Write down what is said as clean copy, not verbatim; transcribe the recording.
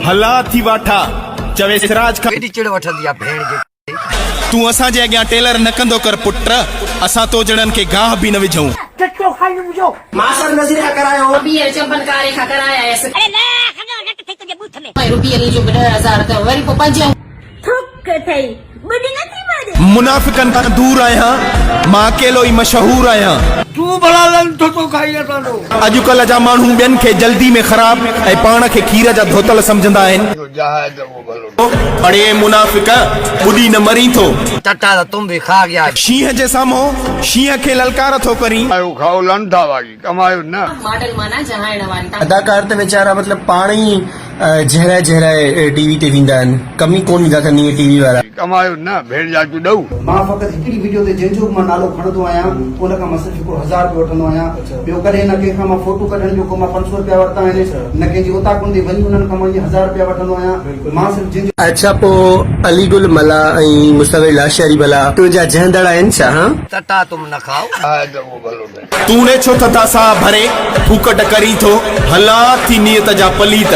हला थी वाठा चवे सिराज खां केडी चिड़ वठंदी आ भेण जे तू असा जे अॻियां टेलर न कंदो कर पुट असा तो जणन के गाह भी न विझूं चटो खाई मुझो मासर नज़रिया करायो रुपये चंपन कारे खा कराया ऐसे अरे ले खनो नट थे तुझे बूथ में रुपये नी जो 10,000 तो वरी पो 5 थुक थई बड़ी नथी मारे मुनाफिकन खां दूर आहियां मां अकेलो ई मशहूर आहियां तू बड़ा लंथो तो खाई असांजो अॼुकल्ह जा माण्हू ॿियनि खे जल्दी में ख़राब ऐं पाण खे खीर जा धोतल सम्झंदा आहिनि अड़े मुनाफिक ॿुधी न मरी थो टटा त तुम भी खा गया शींहं जे साम्हूं शींहं खे ललकार थो करी खाओ लंठा वारी कमायो न मॉडल माना जहाण वारी अदाकार त वीचारा मतलब पाण ई जहराए जहराए टीवी ते वेंदा आहिनि कमी कोन ईंदा अथनि इहे टीवी वारा कमायो न भेण जा ॾऊ मां फ़क़त हिकिड़ी वीडियो ते जंहिंजो मां नालो खणंदो आहियां उन खां मां सिर्फ़ हिकिड़ो 1000 रुपयो वठंदो आहियां ॿियो करे न कंहिंखां मां फोटो कढण जो को मां 500 रुपया वरिता आहिनि न कंहिंजी उता कुंदी वञी उन्हनि खां मां 1000 रुपया वठंदो आहियां मां सिर्फ़ जंहिंजो अच्छा पोइ अलीगुल मला ऐं मुस्तफ़ा लाशरी भला तुंहिंजा जहंदड़ आहिनि छा हा टटा तुम न खाओ तूने छो थता सा भरे फूकट करी थो हला थी नियत जा पलीत